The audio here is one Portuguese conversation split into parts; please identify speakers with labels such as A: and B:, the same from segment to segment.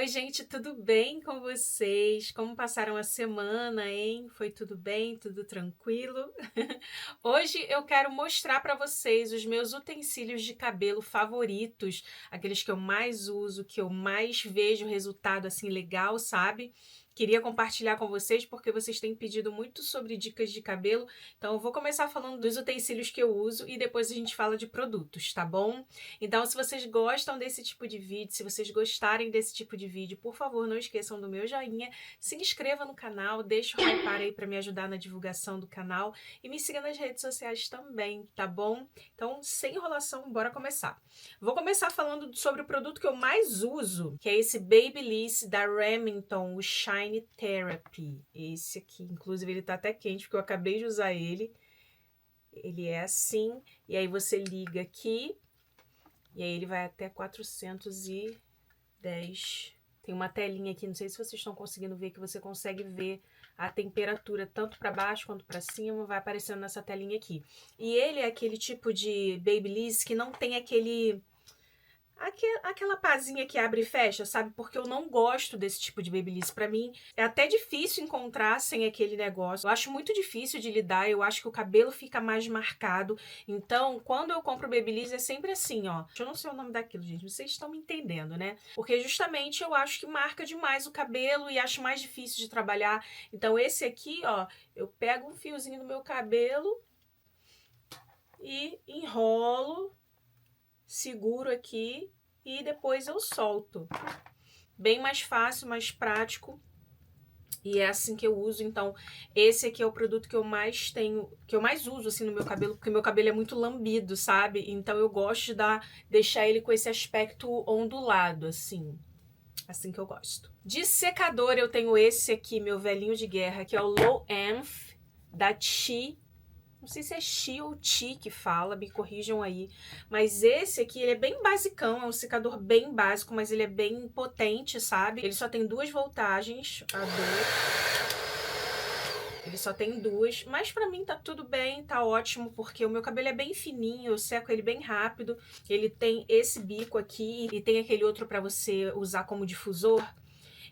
A: Oi, gente, tudo bem com vocês? Como passaram a semana, hein? Foi tudo bem? Tudo tranquilo? Hoje eu quero mostrar para vocês os meus utensílios de cabelo favoritos, aqueles que eu mais uso, que eu mais vejo resultado assim legal, sabe? Queria compartilhar com vocês porque vocês têm pedido muito sobre dicas de cabelo, então eu vou começar falando dos utensílios que eu uso e depois a gente fala de produtos, tá bom? Então, se vocês gostam desse tipo de vídeo, se vocês gostarem desse tipo de vídeo, por favor, não esqueçam do meu joinha, se inscreva no canal, deixa o hypar aí para me ajudar na divulgação do canal e me siga nas redes sociais também, tá bom? Então, sem enrolação, bora começar. Vou começar falando sobre o produto que eu mais uso, que é esse Babyliss da Remington, o Shine Therapy. Esse aqui, inclusive, ele tá até quente, porque eu acabei de usar ele. Ele é assim, e aí você liga aqui, e aí ele vai até 410. Tem uma telinha aqui, não sei se vocês estão conseguindo ver, que você consegue ver a temperatura tanto para baixo quanto para cima, vai aparecendo nessa telinha aqui. E ele é aquele tipo de Babyliss que não tem aquela pazinha que abre e fecha, sabe? Porque eu não gosto desse tipo de Babyliss. Pra mim, é até difícil encontrar sem aquele negócio. Eu acho muito difícil de lidar, eu acho que o cabelo fica mais marcado. Então, quando eu compro Babyliss, é sempre assim, ó. Eu não sei o nome daquilo, gente, vocês estão me entendendo, né? Porque justamente eu acho que marca demais o cabelo e acho mais difícil de trabalhar. Então, esse aqui, ó, eu pego um fiozinho do meu cabelo e enrolo, seguro aqui e depois eu solto. Bem mais fácil, mais prático. E é assim que eu uso. Então, esse aqui é o produto que eu mais tenho, que eu mais uso assim no meu cabelo, porque meu cabelo é muito lambido, sabe? Então eu gosto de deixar ele com esse aspecto ondulado, assim que eu gosto. De secador eu tenho esse aqui, meu velhinho de guerra, que é o Low Enf da Chi. Não sei se é Chi ou Ti que fala, me corrijam aí. Mas esse aqui, ele é bem basicão, é um secador bem básico, mas ele é bem potente, sabe? Ele só tem 2 voltagens, a 2. Ele só tem 2, mas pra mim tá tudo bem, tá ótimo, porque o meu cabelo é bem fininho, eu seco ele bem rápido. Ele tem esse bico aqui e tem aquele outro pra você usar como difusor.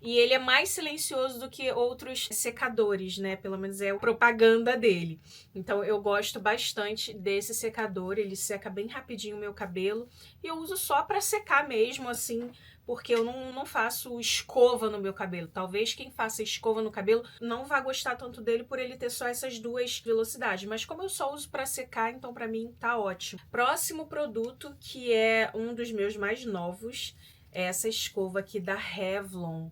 A: E ele é mais silencioso do que outros secadores, né? Pelo menos é a propaganda dele. Então eu gosto bastante desse secador, ele seca bem rapidinho o meu cabelo. E eu uso só para secar mesmo, assim, porque eu não faço escova no meu cabelo. Talvez quem faça escova no cabelo não vá gostar tanto dele por ele ter só essas 2 velocidades. Mas como eu só uso para secar, então para mim tá ótimo. Próximo produto, que é um dos meus mais novos, é essa escova aqui da Revlon.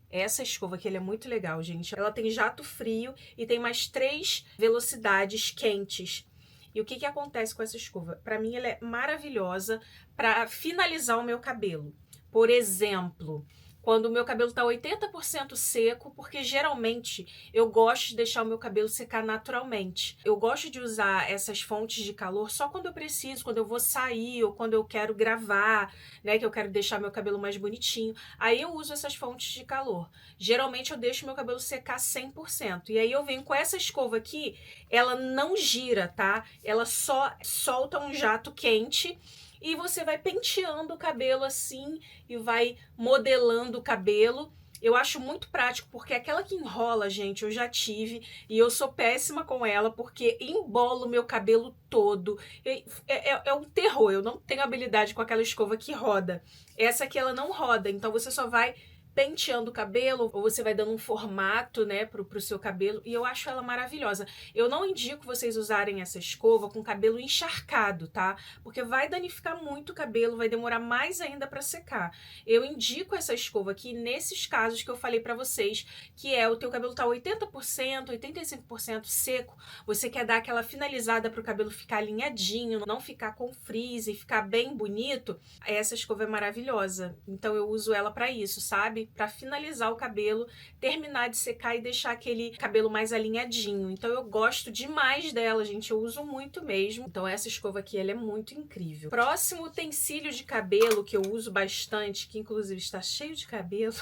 A: Essa escova aqui, ela é muito legal, gente. Ela tem jato frio e tem mais 3 velocidades quentes. E o que que acontece com essa escova? Para mim, ela é maravilhosa para finalizar o meu cabelo. Por exemplo, quando o meu cabelo tá 80% seco, porque geralmente eu gosto de deixar o meu cabelo secar naturalmente. Eu gosto de usar essas fontes de calor só quando eu preciso, quando eu vou sair ou quando eu quero gravar, né, que eu quero deixar meu cabelo mais bonitinho. Aí eu uso essas fontes de calor. Geralmente eu deixo meu cabelo secar 100%. E aí eu venho com essa escova aqui, ela não gira, tá? Ela só solta um jato quente e você vai penteando o cabelo assim e vai modelando o cabelo. Eu acho muito prático, porque aquela que enrola, gente, eu já tive e eu sou péssima com ela, porque embola o meu cabelo todo. É um terror, eu não tenho habilidade com aquela escova que roda. Essa aqui ela não roda, então você só vai penteando o cabelo, ou você vai dando um formato, né, pro seu cabelo, e eu acho ela maravilhosa. Eu não indico vocês usarem essa escova com cabelo encharcado, tá? Porque vai danificar muito o cabelo, vai demorar mais ainda para secar. Eu indico essa escova aqui nesses casos que eu falei para vocês, que é o teu cabelo tá 80%, 85% seco, você quer dar aquela finalizada pro cabelo ficar alinhadinho, não ficar com frizz e ficar bem bonito, essa escova é maravilhosa. Então eu uso ela para isso, sabe? Para finalizar o cabelo, terminar de secar e deixar aquele cabelo mais alinhadinho. Então eu gosto demais dela, gente, eu uso muito mesmo. Então essa escova aqui, ela é muito incrível. Próximo utensílio de cabelo que eu uso bastante, que inclusive está cheio de cabelo.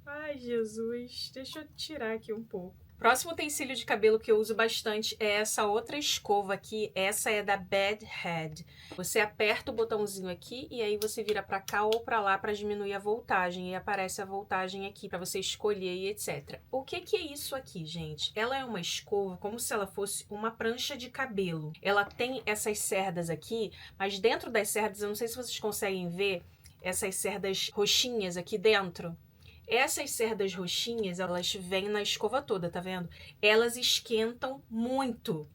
A: Ai, Jesus, deixa eu tirar aqui um pouco. Próximo utensílio de cabelo que eu uso bastante é essa outra escova aqui. Essa é da Bad Head. Você aperta o botãozinho aqui e aí você vira pra cá ou pra lá pra diminuir a voltagem. E aparece a voltagem aqui pra você escolher e etc. O que que é isso aqui, gente? Ela é uma escova como se ela fosse uma prancha de cabelo. Ela tem essas cerdas aqui, mas dentro das cerdas, eu não sei se vocês conseguem ver essas cerdas roxinhas aqui dentro. Essas cerdas roxinhas, elas vêm na escova toda, tá vendo? Elas esquentam muito.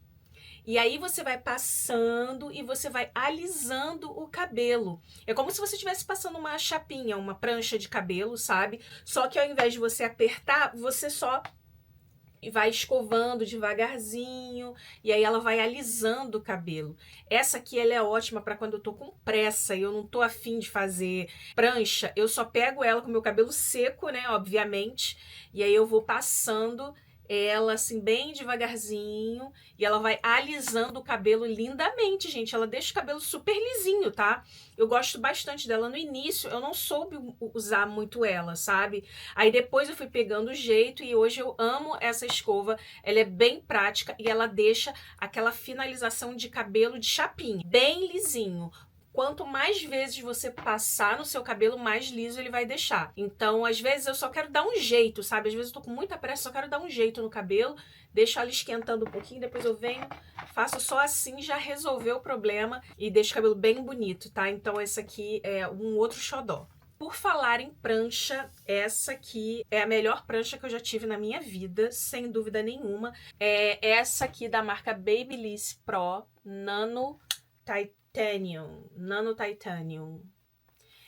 A: E aí você vai passando e você vai alisando o cabelo. É como se você estivesse passando uma chapinha, uma prancha de cabelo, sabe? Só que ao invés de você apertar, você só vai escovando devagarzinho e aí ela vai alisando o cabelo. Essa aqui ela é ótima para quando eu tô com pressa e eu não tô afim de fazer prancha, eu só pego ela com o meu cabelo seco, né, obviamente, e aí eu vou passando ela assim bem devagarzinho e ela vai alisando o cabelo lindamente, gente. Ela deixa o cabelo super lisinho, tá? Eu gosto bastante dela. No início eu não soube usar muito ela, sabe? Aí depois eu fui pegando o jeito e hoje eu amo essa escova. Ela é bem prática e ela deixa aquela finalização de cabelo de chapinha, bem lisinho. Quanto mais vezes você passar no seu cabelo, mais liso ele vai deixar. Então, às vezes eu só quero dar um jeito, sabe? Às vezes eu tô com muita pressa, só quero dar um jeito no cabelo, deixo ela esquentando um pouquinho, depois eu venho, faço só assim, já resolveu o problema e deixo o cabelo bem bonito, tá? Então, esse aqui é um outro xodó. Por falar em prancha, essa aqui é a melhor prancha que eu já tive na minha vida, sem dúvida nenhuma. É essa aqui da marca Babyliss Pro Nano Titanium.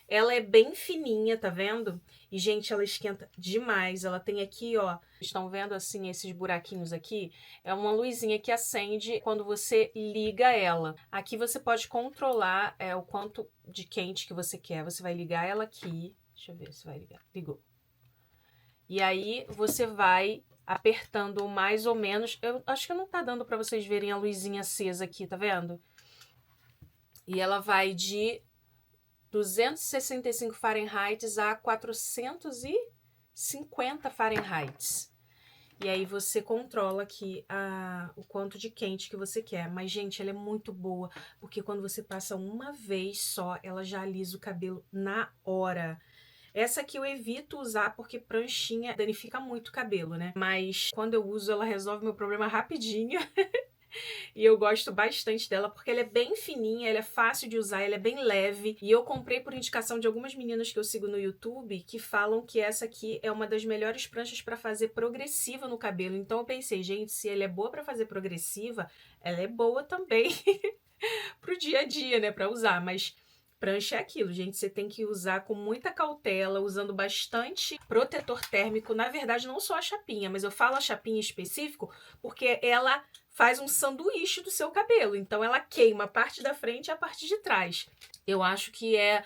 A: Ela é bem fininha, tá vendo? E, gente, ela esquenta demais. Ela tem aqui, ó, estão vendo assim esses buraquinhos aqui? É uma luzinha que acende quando você liga ela. Aqui você pode controlar o quanto de quente que você quer. Você vai ligar ela aqui. Deixa eu ver se vai ligar. Ligou. E aí você vai apertando mais ou menos. Eu acho que não tá dando pra vocês verem a luzinha acesa aqui, tá vendo? E ela vai de 265 Fahrenheit a 450 Fahrenheit. E aí você controla aqui o quanto de quente que você quer. Mas, gente, ela é muito boa, porque quando você passa uma vez só, ela já alisa o cabelo na hora. Essa aqui eu evito usar porque pranchinha danifica muito o cabelo, né? Mas quando eu uso, ela resolve meu problema rapidinho. E eu gosto bastante dela porque ela é bem fininha, ela é fácil de usar, ela é bem leve. E eu comprei por indicação de algumas meninas que eu sigo no YouTube que falam que essa aqui é uma das melhores pranchas para fazer progressiva no cabelo. Então eu pensei, gente, se ela é boa para fazer progressiva, ela é boa também pro dia a dia, né, para usar. Mas prancha é aquilo, gente, você tem que usar com muita cautela, usando bastante protetor térmico. Na verdade, não só a chapinha, mas eu falo a chapinha em específico porque ela faz um sanduíche do seu cabelo. Então, ela queima a parte da frente e a parte de trás. Eu acho que é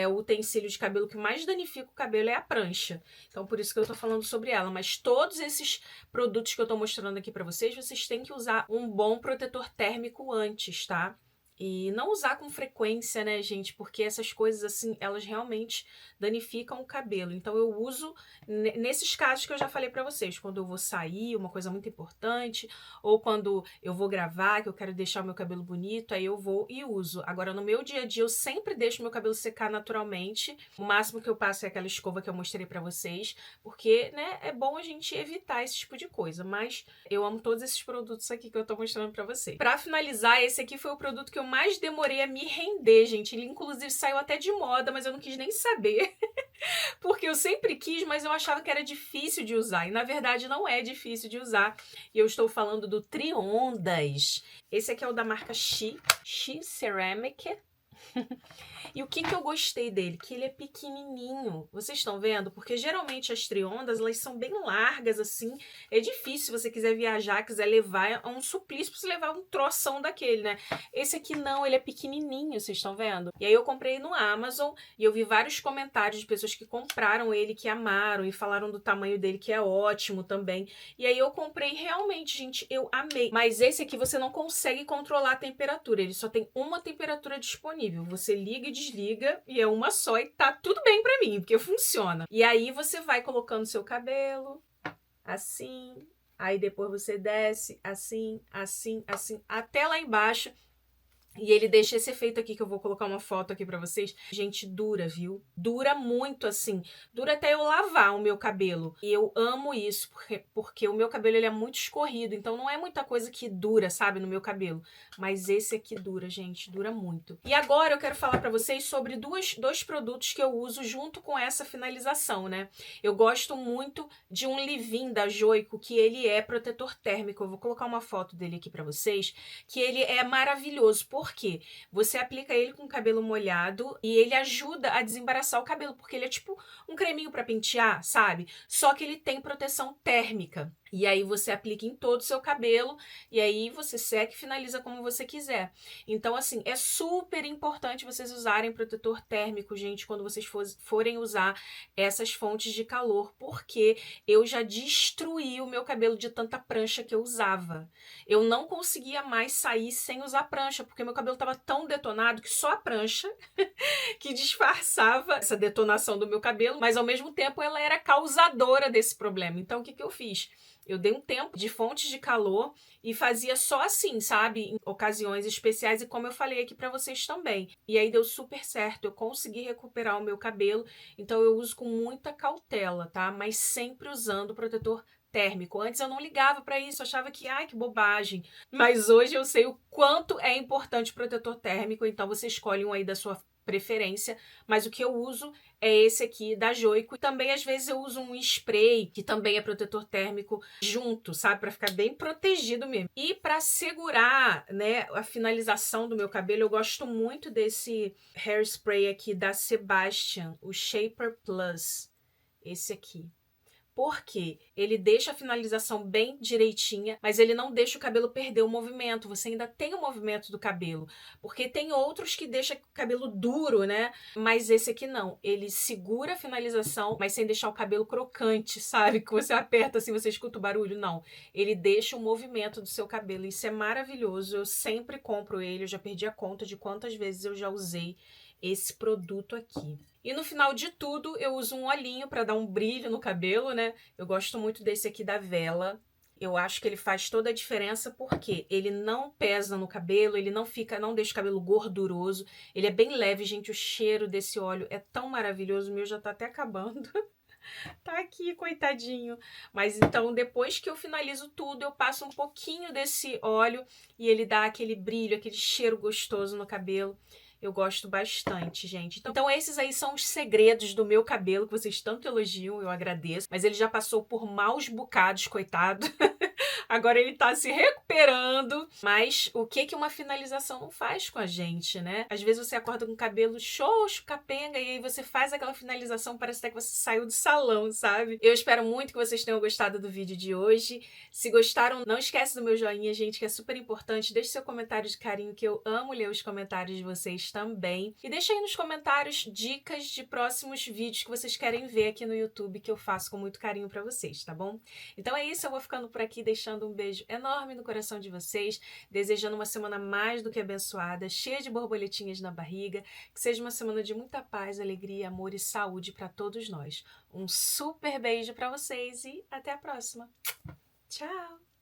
A: o utensílio de cabelo que mais danifica o cabelo é a prancha. Então, por isso que eu tô falando sobre ela. Mas todos esses produtos que eu tô mostrando aqui pra vocês, vocês têm que usar um bom protetor térmico antes, tá? E não usar com frequência, né, gente? Porque essas coisas, assim, elas realmente danificam o cabelo. Então, eu uso nesses casos que eu já falei pra vocês. Quando eu vou sair, uma coisa muito importante. Ou quando eu vou gravar, que eu quero deixar o meu cabelo bonito. Aí eu vou e uso. Agora, no meu dia a dia, eu sempre deixo meu cabelo secar naturalmente. O máximo que eu passo é aquela escova que eu mostrei pra vocês. Porque, né, é bom a gente evitar esse tipo de coisa. Mas eu amo todos esses produtos aqui que eu tô mostrando pra vocês. Pra finalizar, esse aqui foi o produto que eu mais demorei a me render, gente. Ele, inclusive, saiu até de moda, mas eu não quis nem saber. Porque eu sempre quis, mas eu achava que era difícil de usar. E, na verdade, não é difícil de usar. E eu estou falando do Triondas. Esse aqui é o da marca She Ceramic. E o que eu gostei dele? Que ele é pequenininho. Vocês estão vendo? Porque geralmente as triondas, elas são bem largas, assim. É difícil se você quiser viajar, quiser levar, é um suplício pra você levar um troção daquele, né? Esse aqui não, ele é pequenininho, vocês estão vendo? E aí eu comprei no Amazon e eu vi vários comentários de pessoas que compraram ele, que amaram e falaram do tamanho dele, que é ótimo também. E aí eu comprei realmente, gente, eu amei. Mas esse aqui você não consegue controlar a temperatura, ele só tem uma temperatura disponível. Você liga e desliga e é uma só e tá tudo bem pra mim, porque funciona. E aí você vai colocando seu cabelo, assim, Aí depois você desce assim, assim, assim, até lá embaixo. E ele deixa esse efeito aqui, que eu vou colocar uma foto aqui pra vocês. Gente, dura, viu? Dura muito, assim. Dura até eu lavar o meu cabelo. E eu amo isso, porque o meu cabelo ele é muito escorrido. Então não é muita coisa que dura, sabe, no meu cabelo. Mas esse aqui dura, gente. Dura muito. E agora eu quero falar pra vocês sobre dois produtos que eu uso junto com essa finalização, né? Eu gosto muito de um leave-in da Joico, que ele é protetor térmico. Eu vou colocar uma foto dele aqui pra vocês. Que ele é maravilhoso. Por quê? Você aplica ele com o cabelo molhado e ele ajuda a desembaraçar o cabelo, porque ele é tipo um creminho para pentear, sabe? Só que ele tem proteção térmica. E aí você aplica em todo o seu cabelo e aí você seca e finaliza como você quiser. Então, assim, é super importante vocês usarem protetor térmico, gente, quando vocês forem usar essas fontes de calor, porque eu já destruí o meu cabelo de tanta prancha que eu usava. Eu não conseguia mais sair sem usar prancha, porque meu cabelo estava tão detonado que só a prancha que disfarçava essa detonação do meu cabelo, mas ao mesmo tempo ela era causadora desse problema. Então o que eu fiz? Eu dei um tempo de fontes de calor e fazia só assim, sabe? Em ocasiões especiais e como eu falei aqui pra vocês também. E aí deu super certo, eu consegui recuperar o meu cabelo, então eu uso com muita cautela, tá? Mas sempre usando protetor térmico. Antes eu não ligava pra isso, achava que, ai, que bobagem. Mas hoje eu sei o quanto é importante o protetor térmico, então você escolhe um aí da sua preferência, mas o que eu uso é esse aqui da Joico. Também às vezes eu uso um spray que também é protetor térmico junto, sabe, para ficar bem protegido mesmo. E para segurar, né, a finalização do meu cabelo, eu gosto muito desse hairspray aqui da Sebastian, o Shaper Plus, esse aqui. Porque ele deixa a finalização bem direitinha, mas ele não deixa o cabelo perder o movimento. Você ainda tem o movimento do cabelo. Porque tem outros que deixam o cabelo duro, né? Mas esse aqui não. Ele segura a finalização, mas sem deixar o cabelo crocante, sabe? Que você aperta assim, você escuta o barulho. Não. Ele deixa o movimento do seu cabelo. Isso é maravilhoso. Eu sempre compro ele. Eu já perdi a conta de quantas vezes eu já usei esse produto aqui. E no final de tudo, eu uso um olhinho para dar um brilho no cabelo, né? Eu gosto muito desse aqui da Vela. Eu acho que ele faz toda a diferença porque ele não pesa no cabelo, ele não deixa o cabelo gorduroso. Ele é bem leve, gente. O cheiro desse óleo é tão maravilhoso. O meu já tá até acabando. Tá aqui, coitadinho. Mas então, depois que eu finalizo tudo, eu passo um pouquinho desse óleo e ele dá aquele brilho, aquele cheiro gostoso no cabelo. Eu gosto bastante, gente. Então esses aí são os segredos do meu cabelo, que vocês tanto elogiam, eu agradeço. Mas ele já passou por maus bocados, coitado. Agora ele tá se recuperando. Mas o que uma finalização não faz com a gente, né? Às vezes você acorda com o cabelo xoxo, capenga, e aí você faz aquela finalização, parece até que você saiu do salão, sabe? Eu espero muito que vocês tenham gostado do vídeo de hoje. Se gostaram, não esquece do meu joinha, gente, que é super importante. Deixe seu comentário de carinho, que eu amo ler os comentários de vocês também. E deixa aí nos comentários dicas de próximos vídeos que vocês querem ver aqui no YouTube, que eu faço com muito carinho pra vocês, tá bom? Então é isso, eu vou ficando por aqui, deixando um beijo enorme no coração de vocês, desejando uma semana mais do que abençoada, cheia de borboletinhas na barriga, que seja uma semana de muita paz, alegria, amor e saúde para todos nós. Um super beijo para vocês e até a próxima. Tchau!